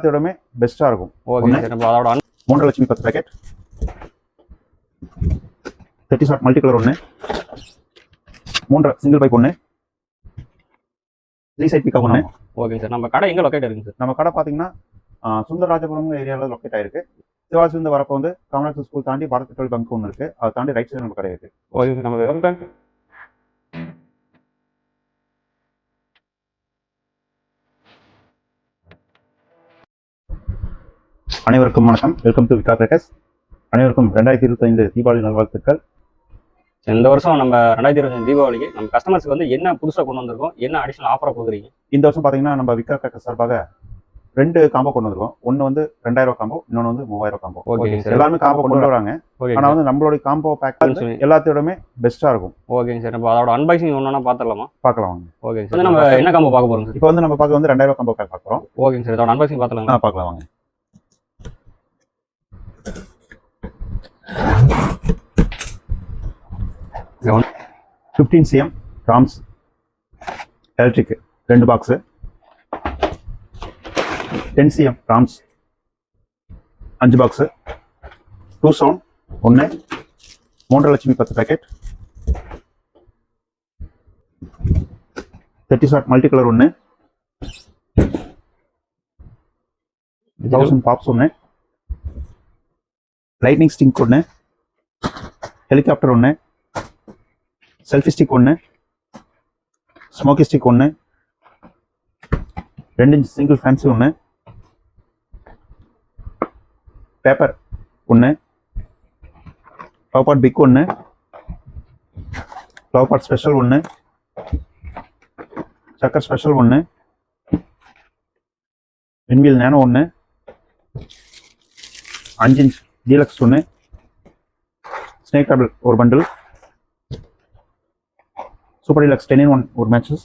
எல்லாத்தோடமே பெஸ்ட்டாக இருக்கும். Okay sir. நம்ம அதோட 3 லட்சம் 10 பேக்கெட் 30 ஷாட் மல்டி கலர் ஒன்று, 3 சிங்கிள் பைப் ஒன்று, 3 சைட் பிக்கப் ஒன்று. Okay sir. நம்ம கடை எங்கே லொக்கேட் இருக்குங்க சார்? நம்ம கடை பார்த்தீங்கன்னா சுந்தரராஜபுரம் ஏரியாவில் லொக்கேட் ஆயிருக்கு. சிவாசிலிருந்து வரப்போ வந்து காமராஜ் ஸ்கூல் தாண்டி பாரத் பெட்ரோல் பங்க் ஒன்று இருக்குது, அதை தாண்டி ரைட் சைடு நம்ம கடை இருக்குது. Okay sir. நம்ம வெறும் பேங்க் அனைவருக்கும் வணக்கம். Welcome to Vika crackers. அனைவருக்கும் 2025 தீபாவளி நல்வாழ்த்துக்கள். இந்த வருஷம் நம்ம 2025 தீபாவளிக்கு நம்ம கஸ்டமர்ஸ்க்கு வந்து என்ன புதுசாக கொண்டு வந்திருக்கோம், என்ன அடிஷனல் ஆஃபரை கொடுக்குறீங்க? இந்த வருஷம் பார்த்தீங்கன்னா நம்ம விகா கிரேட்டர்ஸ் சார்பாக 2 காம்போ கொண்டு வந்திருக்கோம். ஒன்று வந்து 2000 காம்போ, இன்னொன்று வந்து 3000 காம்போ. Okay sir. எல்லாருமே காம்போ கொண்டு வராங்க. ஆனால் வந்து நம்மளுடைய காம்போ பேக் எல்லாத்தோடமே பெஸ்ட்டாக இருக்கும். ஓகேங்க சார். நம்ம அதோட அன்பாக்சிங் ஒன்றா பார்த்துடலாமா? பார்க்கலாம் வாங்க. Okay sir. நம்ம என்ன காம்போ பார்க்க போகிறோம் சார்? இப்போ வந்து நம்ம பார்க்க வந்து 2000 காம்போ பேக் பார்க்குறோம். ஓகேங்க சார். அதோட அன்பாக்சிங் பார்த்துலாம். பார்க்கலாம் வாங்க. கவனம் 15 cm ராம்ஸ் எலக்ட்ரிக் 2 பாக்ஸு, 10 cm ராம்ஸ் 5 பாக்ஸு, 2 சவுண்ட் 1, 3 லட்சம் 10 packet, 30 shot multi colour 1, 1000 pops 1, lightning stick 1, helicopter 1, selfie stick 1, smoky stick 1, 2 inch single fancy 1, paper 1, flower pot big 1, flower pot special 1, சக்கர் special 1, wind wheel nano 1, 5 inch deluxe 1, snake table ஒரு பண்டில், super deluxe 10-in-1 ஒரு matches,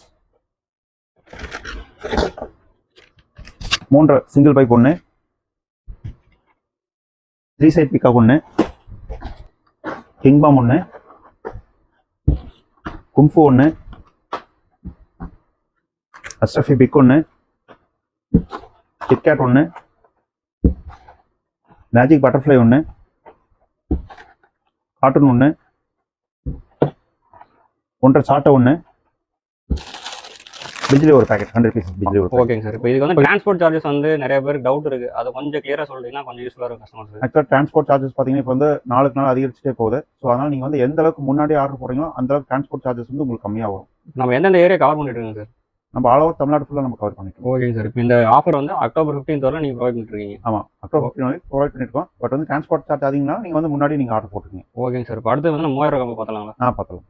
3 single pipe 1, 3 side pickup 1, king bomb 1, kung fu 1, அஸ்டஃபி big 1, KitKat 1, magic butterfly 1, cartoon 1, 1.5 சாட்டை 1, பிஜிலி ஒரு packet 100 pieces பிஜிலி ஒரு. ஓகேங்க sir. இப்போ இதுக்கு வந்து டிரான்ஸ்போர்ட் சார்ஜஸ் வந்து நிறைய பேருக்கு டவுட் இருக்கு, அதை கொஞ்சம் கிளியரா சொல்றீங்கன்னா கொஞ்சம் யூஸ்ஃபுல்லா இருக்கும் கஸ்டமர்ஸ். ஆக்சுவலாக டிரான்ஸ்போர்ட் சார்ஜஸ் பார்த்தீங்கன்னா இப்போ வந்து நாளுக்கு நாள் அதிகரிச்சுட்டே போகுது. ஸோ அதனால் நீங்கள் வந்து எந்த அளவுக்கு முன்னாடி ஆர்டர் போடுறீங்களோ அந்த அளவுக்கு டிரான்ஸ்போர்ட் சார்ஜஸ் வந்து உங்களுக்கு கம்மியாக வரும். நம்ம எந்தெந்த ஏரியா கவர் பண்ணிட்டு இருக்கோங்க சார்? நம்ம ஆல் ஓவர் தமிழ்நாடு ஃபுல்லாக நம்ம கவர் பண்ணிட்டோம். ஓகேங்க சார். இப்போ இந்த ஆஃபர் வந்து அக்டோபர் 15 வரை நீங்கள் ப்ரொவைட் பண்ணிருக்கீங்க? ஆமாம், அக்டோபர் 15 வரைக்கும் ப்ரொவைட் பண்ணியிருக்கோம். பட் வந்து டிரான்ஸ்போர்ட் சார்ஜ் அதிகம்னா நீங்கள் வந்து முன்னாடி நீங்கள் ஆர்டர் போட்டுருக்கீங்க. ஓகேங்க சார். இப்போ அடுத்து வந்து 3000 காம்போ பார்த்தலாங்களா? பார்த்தலாம்.